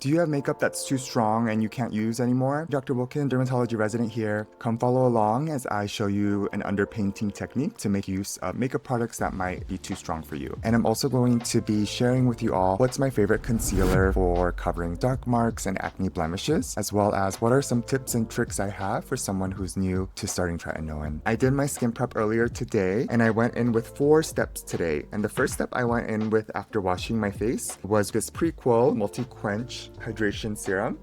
Do you have makeup that's too strong and you can't use anymore? Dr. Wilkin, dermatology resident here. Come follow along as I show you an underpainting technique to make use of makeup products that might be too strong for you. And I'm also going to be sharing with you all what's my favorite concealer for covering dark marks and acne blemishes, as well as what are some tips and tricks I have for someone who's new to starting tretinoin. I did my skin prep earlier today and I went in with 4 steps today. And the first step I went in with after washing my face was this Prequel Multi-Quench Hydration Serum.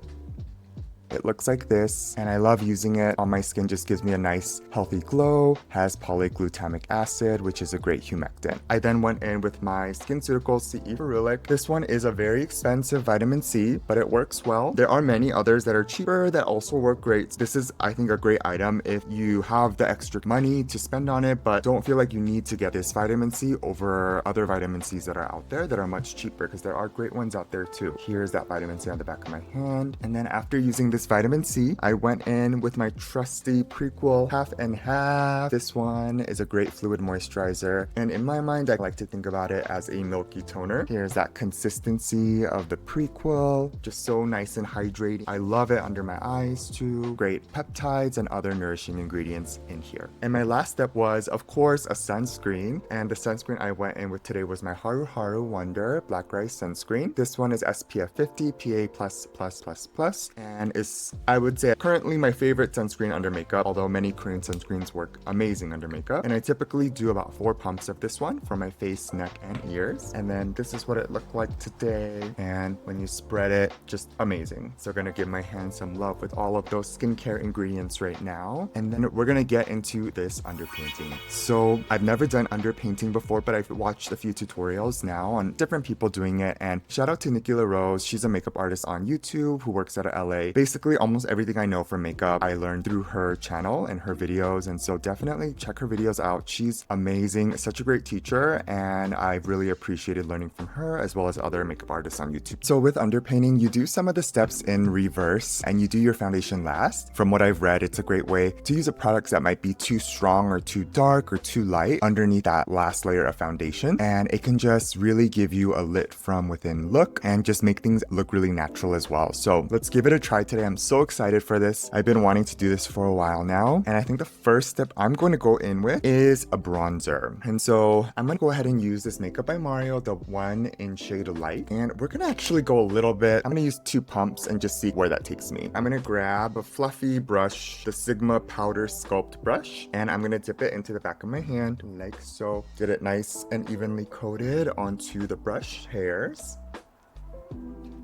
It looks like this, and I love using it on my skin. Just gives me a nice healthy glow, has polyglutamic acid, which is a great humectant. I then went in with my SkinCeuticals CE Ferulic. This one is a very expensive vitamin C, but it works well. There are many others that are cheaper that also work great. This is, I think, a great item if you have the extra money to spend on it, but don't feel like you need to get this vitamin C over other vitamin Cs that are out there that are much cheaper, because there are great ones out there too. Here's that vitamin C on the back of my hand. And then after using this vitamin C, I went in with my trusty Prequel half and half. This one is a great fluid moisturizer, and in my mind I like to think about it as a milky toner. Here's that consistency of the Prequel, just so nice and hydrating. I love it under my eyes too. Great peptides and other nourishing ingredients in here. And my last step was, of course, a sunscreen, and the sunscreen I went in with today was my Haru Haru Wonder Black Rice Sunscreen. This one is SPF 50 PA++++, and is, I would say, currently my favorite sunscreen under makeup, although many Korean sunscreens work amazing under makeup. And I typically do about 4 pumps of this one for my face, neck, and ears. And then this is what it looked like today. And when you spread it, just amazing. So gonna give my hand some love with all of those skincare ingredients right now. And then we're gonna get into this underpainting. So I've never done underpainting before, but I've watched a few tutorials now on different people doing it. And shout out to Nikki LaRose. She's a makeup artist on YouTube who works out of LA. Basically, almost everything I know from makeup I learned through her channel and her videos, and so definitely check her videos out. She's amazing, such a great teacher, and I've really appreciated learning from her as well as other makeup artists on YouTube. So with underpainting, you do some of the steps in reverse and you do your foundation last. From what I've read, it's a great way to use a product that might be too strong or too dark or too light underneath that last layer of foundation, and it can just really give you a lit from within look and just make things look really natural as well. So let's give it a try today. I'm so excited for this. I've been wanting to do this for a while now, and I think the first step I'm going to go in with is a bronzer. And so I'm going to go ahead and use this Makeup by Mario, the one in shade Light, and we're going to actually go a little bit. I'm going to use 2 pumps and just see where that takes me. I'm going to grab a fluffy brush, the Sigma Powder Sculpt brush, and I'm going to dip it into the back of my hand like so. Get it nice and evenly coated onto the brush hairs.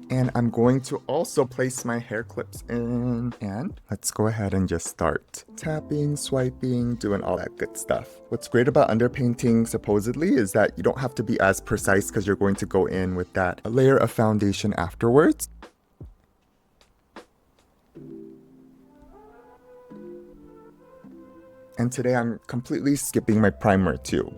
And I'm going to also place my hair clips in, and let's go ahead and just start tapping, swiping, doing all that good stuff. What's great about underpainting supposedly is that you don't have to be as precise because you're going to go in with that layer of foundation afterwards. And today I'm completely skipping my primer too.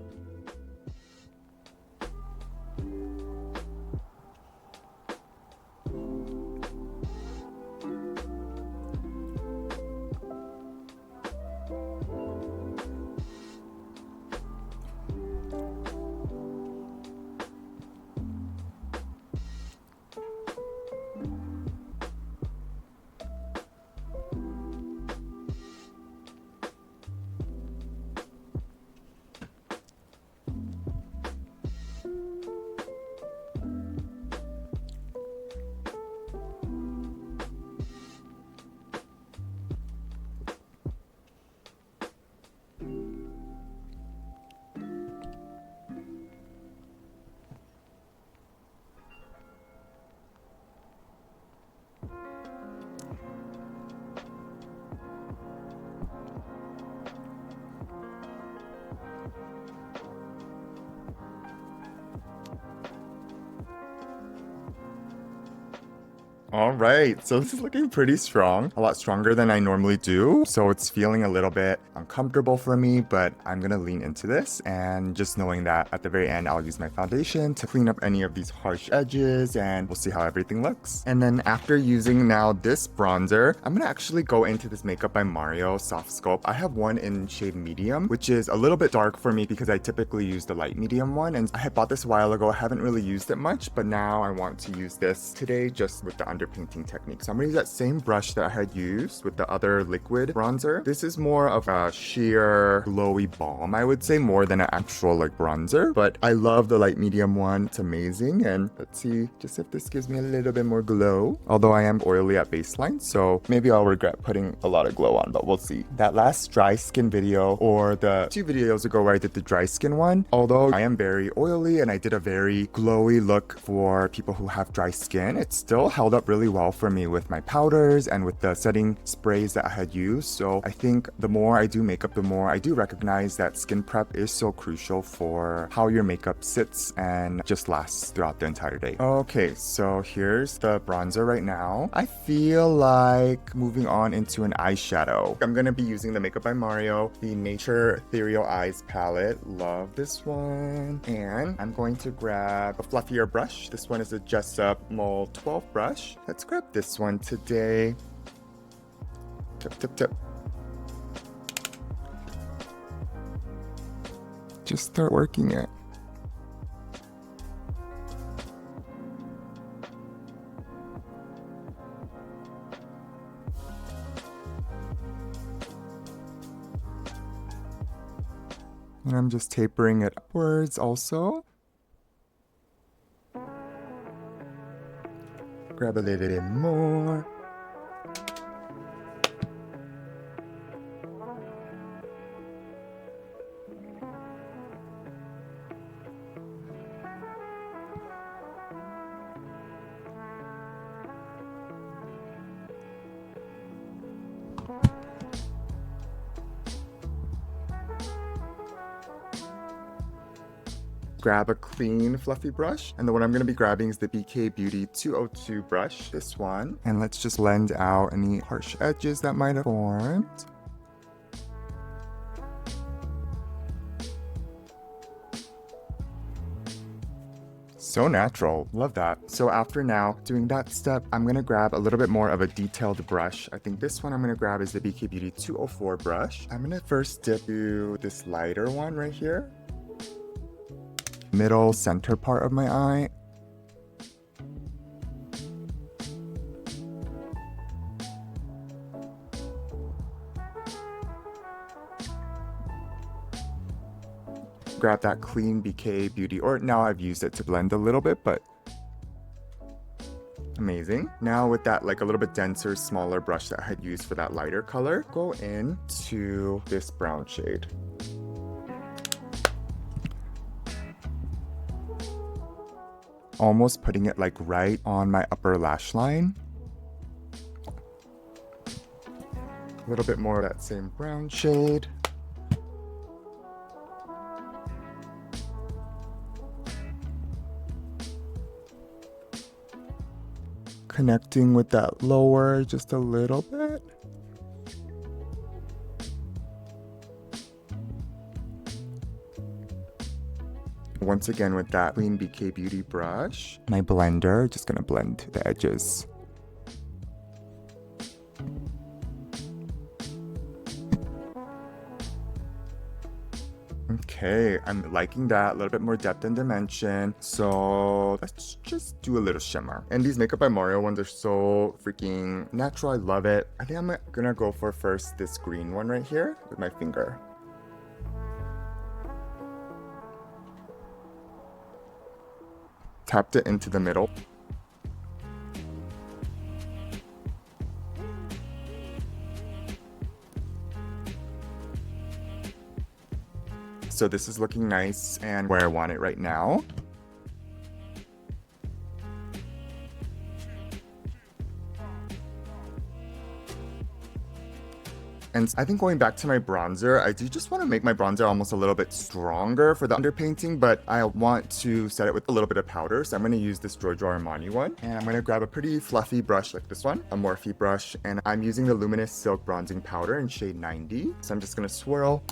All right, so this is looking pretty strong, a lot stronger than I normally do. So it's feeling a little bit uncomfortable for me, but I'm gonna lean into this, and just knowing that at the very end, I'll use my foundation to clean up any of these harsh edges, and we'll see how everything looks. And then after using now this bronzer, I'm gonna actually go into this Makeup by Mario Soft Sculpt. I have one in shade medium, which is a little bit dark for me because I typically use the light medium one, and I had bought this a while ago. I haven't really used it much, but now I want to use this today just with the underpainting technique. So I'm gonna use that same brush that I had used with the other liquid bronzer. This is more of a sheer glowy balm, I would say, more than an actual like bronzer. But I love the light medium one. It's amazing. And let's see just if this gives me a little bit more glow. Although I am oily at baseline, so maybe I'll regret putting a lot of glow on, but we'll see. That last dry skin video, or the 2 videos ago where I did the dry skin one, although I am very oily and I did a very glowy look for people who have dry skin, it still held up really well for me with my powders and with the setting sprays that I had used. So I think the more I do makeup, the more I do recognize that skin prep is so crucial for how your makeup sits and just lasts throughout the entire day. Okay, so here's the bronzer right now. I feel like moving on into an eyeshadow. I'm gonna be using the Makeup by Mario, the Nature Ethereal Eyes palette. Love this one. And I'm going to grab a fluffier brush. This one is a Jessup Mold 12 brush. Let's grab this one today. Tip, tip, tip. Just start working it. And I'm just tapering it upwards also. Grab a little bit more. Grab a clean fluffy brush, and the one I'm going to be grabbing is the BK Beauty 202 brush, this one. And let's just blend out any harsh edges that might have formed. So natural, love that. So after now doing that step, I'm gonna grab a little bit more of a detailed brush. I think this one I'm gonna grab is the BK Beauty 204 brush. I'm gonna first dip to this lighter one right here. Middle center part of my eye. Grab that clean BK Beauty, or now I've used it to blend a little bit, but amazing. Now with that like a little bit denser, smaller brush that I had used for that lighter color, go into this brown shade. Almost putting it like right on my upper lash line. A little bit more of that same brown shade. Connecting with that lower just a little bit. Once again with that clean BK Beauty brush, my blender, just gonna blend the edges. Okay, I'm liking that, a little bit more depth and dimension. So let's just do a little shimmer. And these Makeup by Mario ones are so freaking natural, I love it. I think I'm gonna go for first this green one right here with my finger. Tapped it into the middle. So this is looking nice and where I want it right now. And I think going back to my bronzer, I do just want to make my bronzer almost a little bit stronger for the underpainting, but I want to set it with a little bit of powder. So I'm going to use this Giorgio Armani one. And I'm going to grab a pretty fluffy brush like this one, a Morphe brush. And I'm using the Luminous Silk Bronzing Powder in shade 90. So I'm just going to swirl,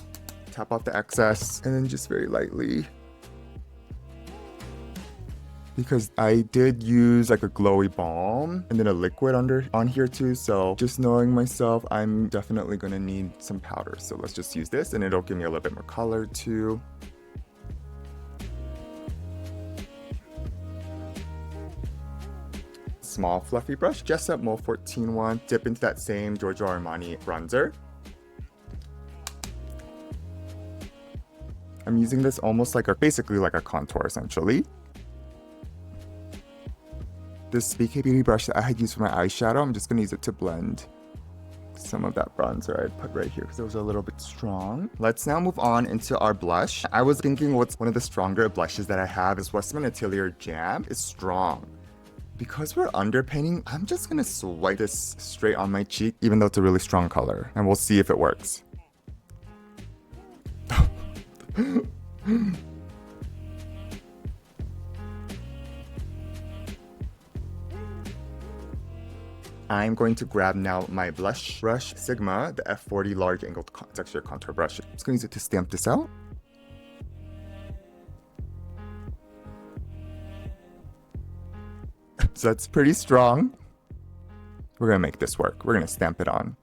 tap off the excess, and then just very lightly. Because I did use like a glowy balm and then a liquid on here too. So just knowing myself, I'm definitely gonna need some powder. So let's just use this and it'll give me a little bit more color too. small fluffy brush, Jessup Mole 14 one, dip into that same Giorgio Armani bronzer. I'm using this almost like basically like a contour essentially. This BK Beauty brush that I had used for my eyeshadow, I'm just gonna use it to blend some of that bronzer I put right here because it was a little bit strong. Let's now move on into our blush. I was thinking what's one of the stronger blushes that I have is Westman Atelier Jam. It's strong. Because we're underpainting, I'm just gonna swipe this straight on my cheek, even though it's a really strong color, and we'll see if it works. I'm going to grab now my blush brush, Sigma, the F40 large angled texture contour brush. I'm just going to use it to stamp this out. So that's pretty strong. We're gonna make this work. We're gonna stamp it on.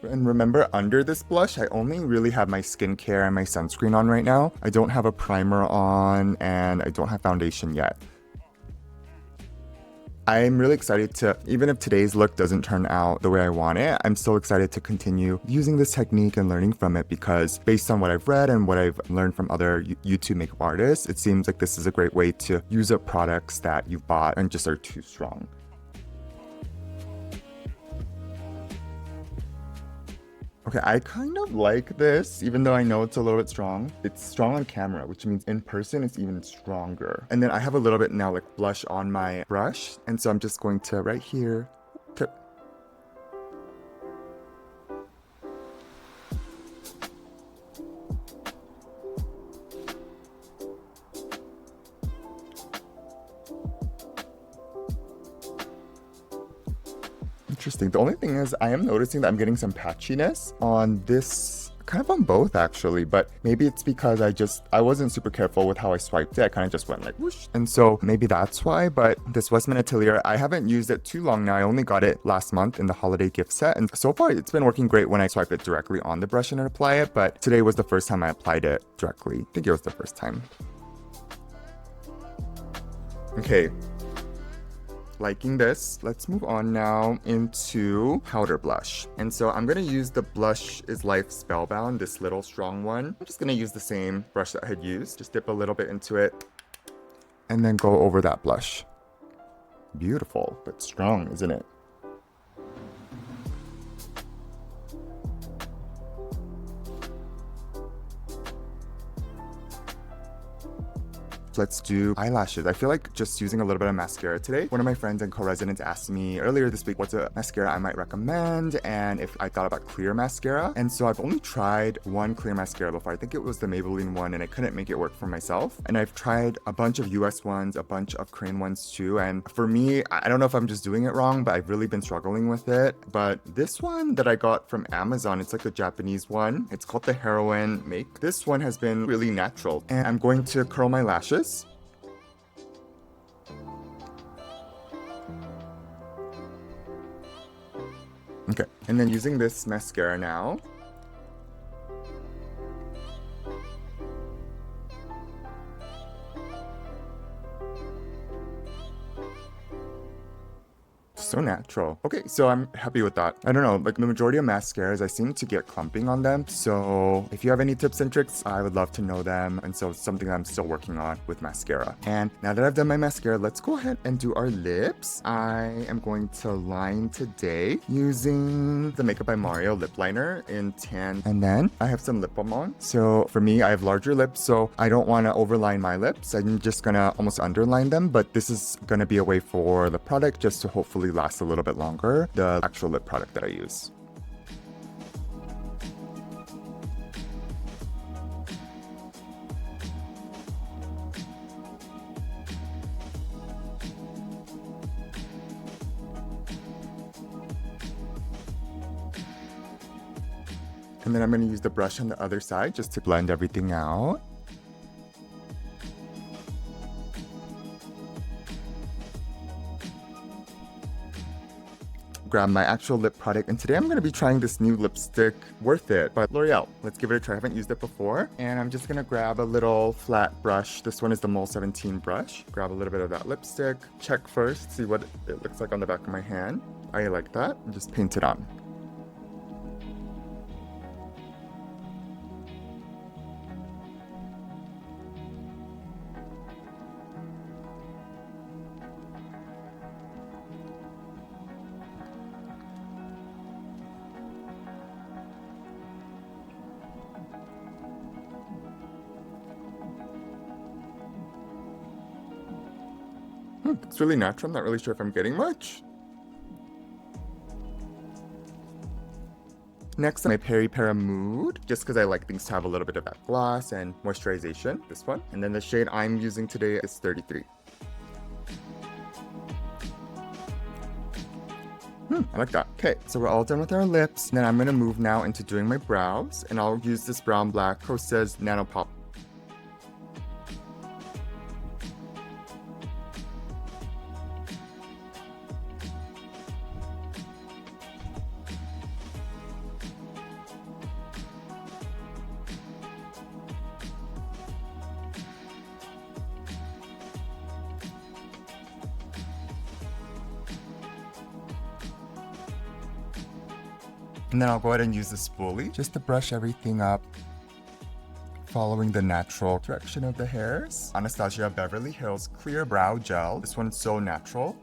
And remember, under this blush, I only really have my skincare and my sunscreen on right now. I don't have a primer on, and I don't have foundation yet. I'm really excited to, even if today's look doesn't turn out the way I want it, I'm still excited to continue using this technique and learning from it because based on what I've read and what I've learned from other YouTube makeup artists, it seems like this is a great way to use up products that you've bought and just are too strong. Okay, I kind of like this, even though I know it's a little bit strong. It's strong on camera, which means in person it's even stronger. And then I have a little bit now like blush on my brush. And so I'm just going to right here. Interesting. The only thing is I am noticing that I'm getting some patchiness on this, kind of on both actually, but maybe it's because I wasn't super careful with how I swiped it. I kind of just went like whoosh. And so maybe that's why, but this Westman Atelier, I haven't used it too long now. I only got it last month in the holiday gift set. And so far it's been working great when I swipe it directly on the brush and apply it. But today was the first time I applied it directly. I think it was the first time. Okay. Liking this. Let's move on now into powder blush. And so I'm going to use the Blush is Life Spellbound, this little strong one. I'm just going to use the same brush that I had used. Just dip a little bit into it and then go over that blush. Beautiful, but strong, isn't it? Let's do eyelashes. I feel like just using a little bit of mascara today. One of my friends and co-residents asked me earlier this week what's a mascara I might recommend and if I thought about clear mascara. And so I've only tried one clear mascara before. I think it was the Maybelline one and I couldn't make it work for myself. And I've tried a bunch of US ones, a bunch of Korean ones too. And for me, I don't know if I'm just doing it wrong, but I've really been struggling with it. But this one that I got from Amazon, it's like a Japanese one. It's called the Heroine Make. This one has been really natural. And I'm going to curl my lashes. Okay, and then using this mascara now. So natural. Okay, so I'm happy with that. I don't know, like the majority of mascaras, I seem to get clumping on them. So if you have any tips and tricks, I would love to know them. And so it's something I'm still working on with mascara. And now that I've done my mascara, let's go ahead and do our lips. I am going to line today using the Makeup by Mario lip liner in tan. And then I have some lip balm on. So for me, I have larger lips, so I don't want to overline my lips. I'm just gonna almost underline them, but this is gonna be a way for the product just to hopefully last a little bit longer, the actual lip product that I use. And then I'm going to use the brush on the other side just to blend everything out. grab my actual lip product, and today I'm going to be trying this new lipstick, Worth It, by L'Oreal. Let's give it a try. I haven't used it before. And I'm just going to grab a little flat brush. This one is the Mole 17 brush. Grab a little bit of that lipstick. Check first, see what it looks like on the back of my hand. I like that. And just paint it on. It's really natural. I'm not really sure if I'm getting much. Next, my Peri Para Mood, just because I like things to have a little bit of that gloss and moisturization, this one. And then the shade I'm using today is 33. I like that. Okay, so we're all done with our lips. Then I'm gonna move now into doing my brows, and I'll use this brown black Kosas Nano Pop. And then I'll go ahead and use the spoolie just to brush everything up, following the natural direction of the hairs. Anastasia Beverly Hills Clear Brow Gel. This one's so natural.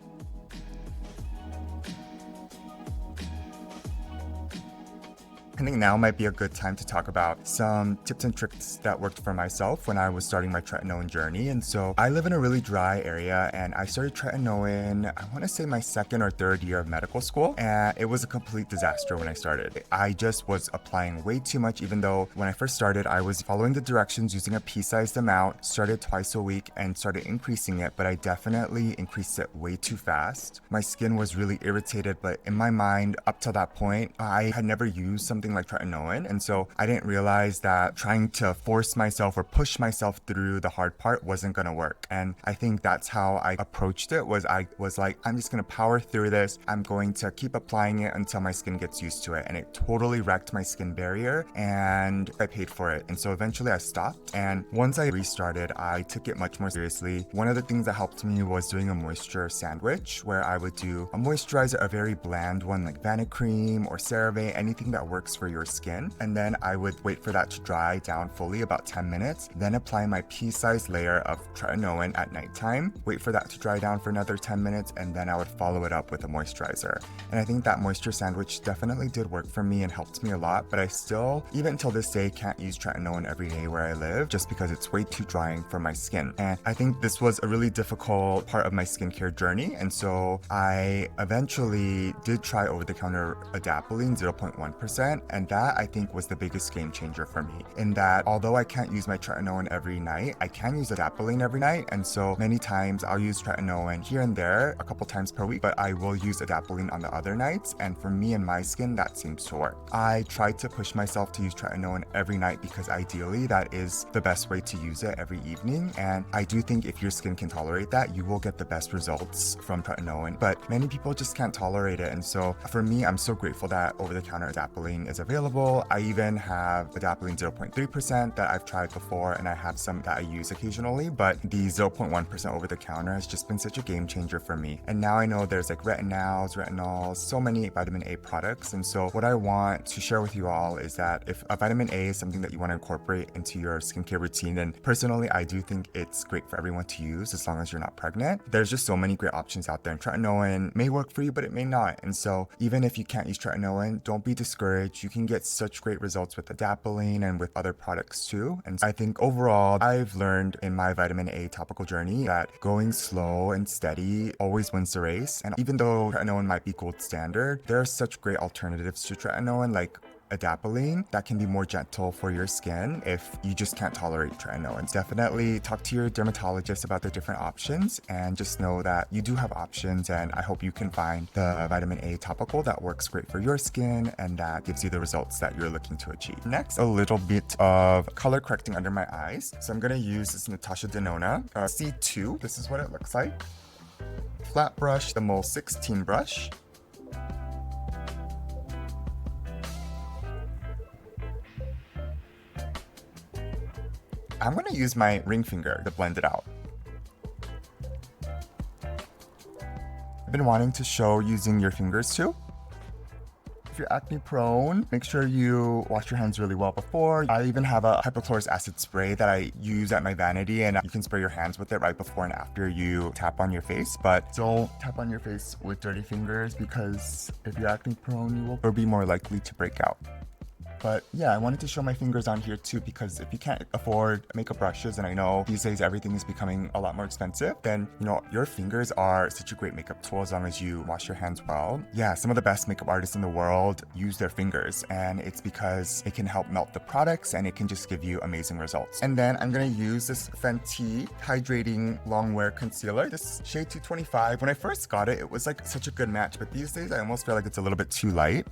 I think now might be a good time to talk about some tips and tricks that worked for myself when I was starting my tretinoin journey. And so I live in a really dry area, and I started tretinoin, I want to say my second or third year of medical school, and it was a complete disaster when I started. I just was applying way too much, even though when I first started, I was following the directions, using a pea-sized amount, started twice a week and started increasing it, but I definitely increased it way too fast. My skin was really irritated, but in my mind, up till that point, I had never used something like tretinoin, and so I didn't realize that trying to force myself or push myself through the hard part wasn't gonna work. And I think that's how I approached it. I was like, I'm just gonna power through this. I'm going to keep applying it until my skin gets used to it. And it totally wrecked my skin barrier, and I paid for it. And so eventually I stopped, and once I restarted, I took it much more seriously. One of the things that helped me was doing a moisture sandwich, where I would do a moisturizer, a very bland one like Vanicream or CeraVe, anything that works for your skin, and then I would wait for that to dry down fully, about 10 minutes, then apply my pea-sized layer of tretinoin at nighttime, wait for that to dry down for another 10 minutes, and then I would follow it up with a moisturizer. And I think that moisture sandwich definitely did work for me and helped me a lot, but I still, even until this day, can't use tretinoin every day where I live, just because it's way too drying for my skin. And I think this was a really difficult part of my skincare journey, and so I eventually did try over-the-counter adapalene 0.1%, and that I think was the biggest game changer for me, in that although I can't use my tretinoin every night, I can use adapalene every night. And so many times I'll use tretinoin here and there a couple times per week, but I will use adapalene on the other nights, and for me and my skin, that seems to work. I tried to push myself to use tretinoin every night because ideally that is the best way to use it every evening, and I do think if your skin can tolerate that, you will get the best results from tretinoin, but many people just can't tolerate it. And so for me, I'm so grateful that over-the-counter adapalene is available. I even have adapalene 0.3% that I've tried before, and I have some that I use occasionally, but the 0.1% over-the-counter has just been such a game changer for me. And now I know there's like retinols, so many vitamin A products, and so what I want to share with you all is that if a vitamin A is something that you want to incorporate into your skincare routine, and personally I do think it's great for everyone to use as long as you're not pregnant. There's just so many great options out there, and tretinoin may work for you, but it may not. And so even if you can't use tretinoin, don't be discouraged. You can get such great results with adapalene and with other products too. And I think overall, I've learned in my vitamin A topical journey that going slow and steady always wins the race. And even though tretinoin might be gold standard, there are such great alternatives to tretinoin, like adapalene, that can be more gentle for your skin if you just can't tolerate tretinoin. Definitely talk to your dermatologist about the different options, and just know that you do have options, and I hope you can find the vitamin A topical that works great for your skin and that gives you the results that you're looking to achieve. Next, a little bit of color correcting under my eyes. So I'm going to use this Natasha Denona C2. This is what it looks like. Flat brush, the Mole 16 brush. I'm gonna use my ring finger to blend it out. I've been wanting to show using your fingers too. If you're acne prone, make sure you wash your hands really well before. I even have a hypochlorous acid spray that I use at my vanity, and you can spray your hands with it right before and after you tap on your face. But don't tap on your face with dirty fingers, because if you're acne prone, you will be more likely to break out. But yeah, I wanted to show my fingers on here too, because if you can't afford makeup brushes, and I know these days everything is becoming a lot more expensive, then your fingers are such a great makeup tool as long as you wash your hands well. Yeah, some of the best makeup artists in the world use their fingers, and it's because it can help melt the products and it can just give you amazing results. And then I'm gonna use this Fenty Hydrating Longwear Concealer, this shade 225. When I first got it, it was like such a good match, but these days I almost feel like it's a little bit too light.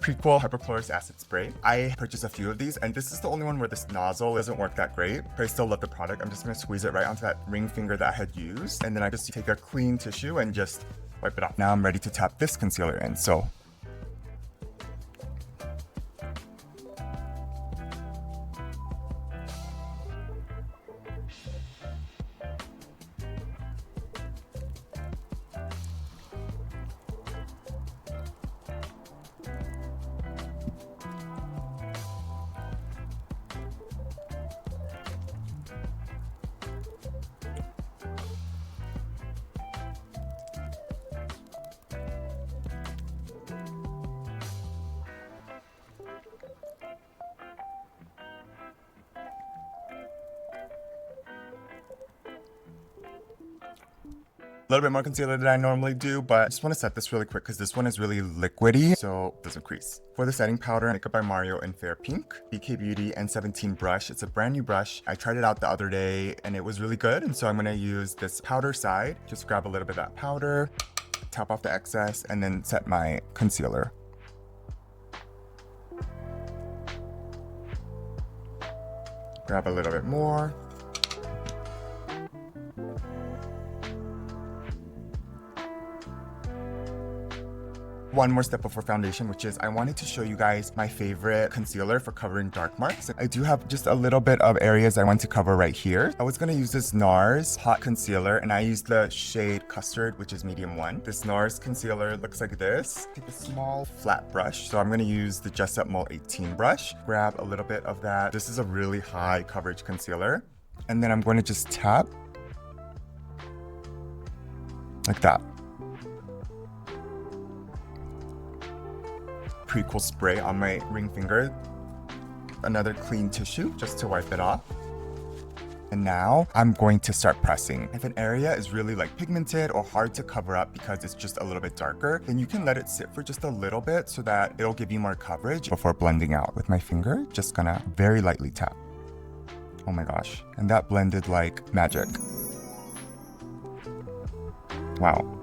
Prequel hypochlorous acid spray. I purchased a few of these, and this is the only one where this nozzle doesn't work that great, but I still love the product. I'm just gonna squeeze it right onto that ring finger that I had used, and then I just take a clean tissue and just wipe it off. Now I'm ready to tap this concealer in, so a little bit more concealer than I normally do, but I just want to set this really quick because this one is really liquidy, so it doesn't crease. For the setting powder, Makeup by Mario in Fair Pink, BK Beauty N17 brush. It's a brand new brush. I tried it out the other day and it was really good, and so I'm going to use this powder side. Just grab a little bit of that powder, tap off the excess, and then set my concealer. Grab a little bit more. One more step before foundation, which is I wanted to show you guys my favorite concealer for covering dark marks. I do have just a little bit of areas I want to cover right here. I was going to use this NARS hot concealer, and I used the shade Custard, which is medium 1. This NARS concealer looks like this. Take a small flat brush. So I'm going to use the Just Up Mole 18 brush. Grab a little bit of that. This is a really high coverage concealer. And then I'm going to just tap like that. Prequel spray on my ring finger. Another clean tissue just to wipe it off. And now I'm going to start pressing. If an area is really like pigmented or hard to cover up because it's just a little bit darker, then you can let it sit for just a little bit so that it'll give you more coverage before blending out. With my finger, just gonna very lightly tap. Oh my gosh. And that blended like magic. Wow.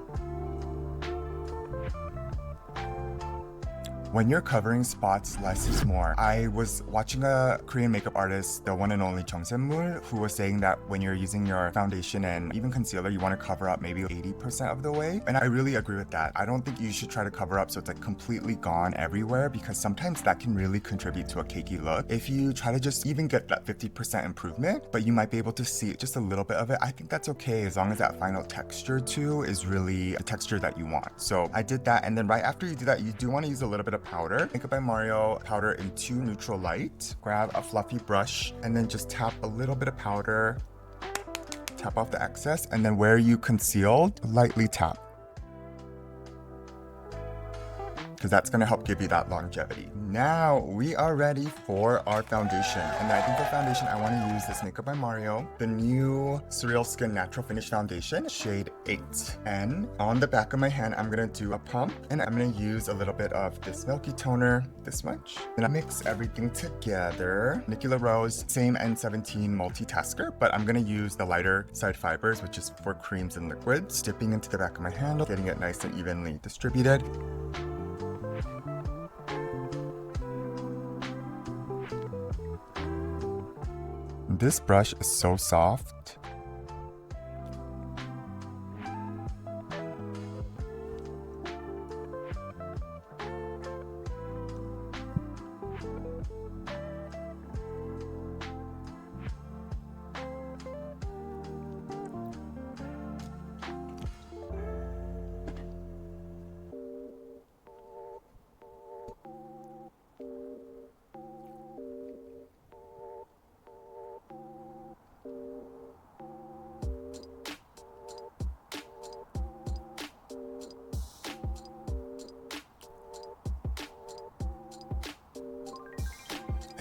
When you're covering spots, less is more. I was watching a Korean makeup artist, the one and only Jung Se-mul, who was saying that when you're using your foundation and even concealer, you want to cover up maybe 80% of the way. And I really agree with that. I don't think you should try to cover up so it's like completely gone everywhere, because sometimes that can really contribute to a cakey look. If you try to just even get that 50% improvement, but you might be able to see just a little bit of it, I think that's okay, as long as that final texture too is really the texture that you want. So I did that, and then right after you do that, you do want to use a little bit of powder. Makeup by Mario powder in 2 neutral light. Grab a fluffy brush and then just tap a little bit of powder. Tap off the excess, and then where you concealed, lightly tap. Because that's going to help give you that longevity. Now we are ready for our foundation. And I think for foundation, I want to use this Makeup by Mario, the new Surreal Skin Natural Finish Foundation, shade 8. And on the back of my hand, I'm going to do a pump, and I'm going to use a little bit of this milky toner, this much. Then I mix everything together. Nikki LaRose, same N17 multitasker, but I'm going to use the lighter side fibers, which is for creams and liquids, dipping into the back of my hand, getting it nice and evenly distributed. This brush is so soft.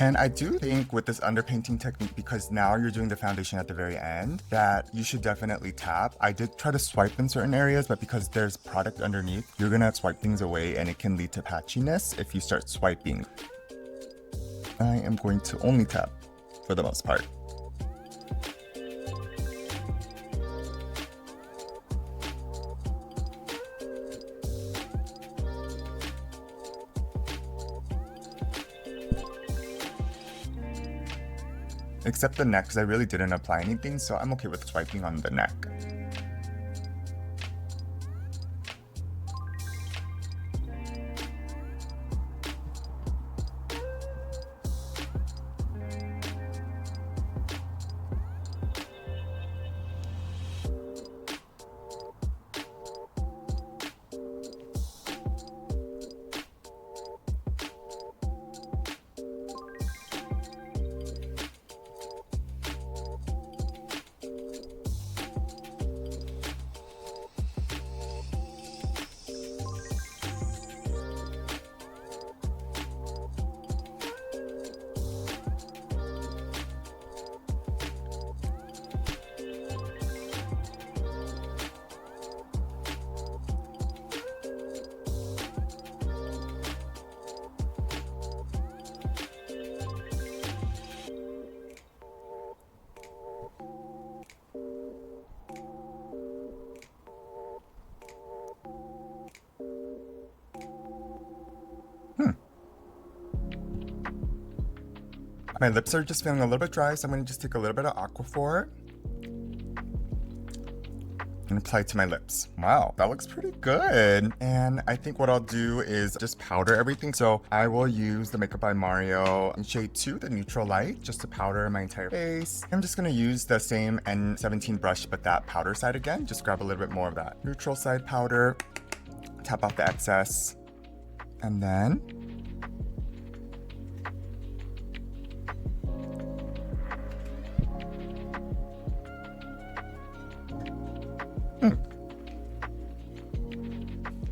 And I do think with this underpainting technique, because now you're doing the foundation at the very end, that you should definitely tap. I did try to swipe in certain areas, but because there's product underneath, you're gonna swipe things away and it can lead to patchiness if you start swiping. I am going to only tap for the most part. Except the neck, because I really didn't apply anything, so I'm okay with swiping on the neck. My lips are just feeling a little bit dry, so I'm going to just take a little bit of Aquaphor and apply it to my lips. Wow, that looks pretty good. And I think what I'll do is just powder everything. So I will use the Makeup by Mario in shade 2, the neutral light, just to powder my entire face. I'm just going to use the same N17 brush, but that powder side again. Just grab a little bit more of that neutral side powder, tap off the excess, and then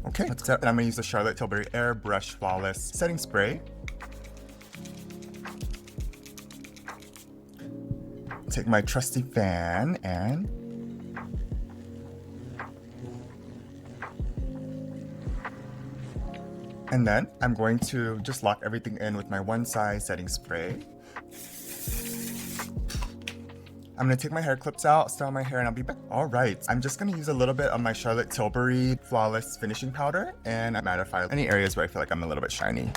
okay, that's it. And I'm gonna use the Charlotte Tilbury Airbrush Flawless Setting Spray. Take my trusty fan and then I'm going to just lock everything in with my one size setting spray. I'm gonna take my hair clips out, style my hair, and I'll be back. All right, I'm just gonna use a little bit of my Charlotte Tilbury Flawless Finishing Powder and mattify any areas where I feel like I'm a little bit shiny.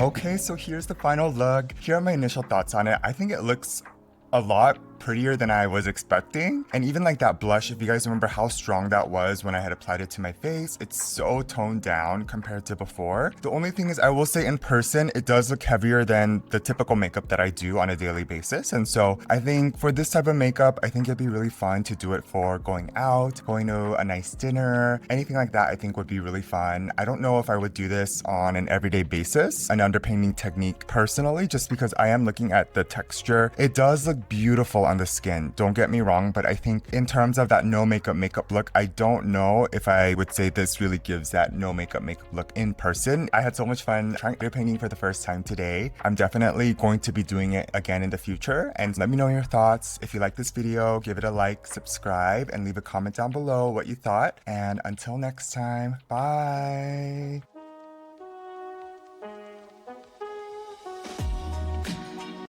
Okay, so here's the final look. Here are my initial thoughts on it. I think it looks a lot prettier than I was expecting. And even like that blush, if you guys remember how strong that was when I had applied it to my face, it's so toned down compared to before. The only thing is, I will say in person, it does look heavier than the typical makeup that I do on a daily basis. And so I think for this type of makeup, I think it'd be really fun to do it for going out, going to a nice dinner, anything like that I think would be really fun. I don't know if I would do this on an everyday basis, an underpainting technique personally, just because I am looking at the texture. It does look beautiful on the skin, don't get me wrong, but I think in terms of that no makeup look, I don't know if I would say this really gives that no makeup look in person. I had so much fun trying underpainting for the first time today. I'm definitely going to be doing it again in the future, and let me know your thoughts. If you like this video, give it a like, subscribe, and leave a comment down below what you thought. And until next time, bye.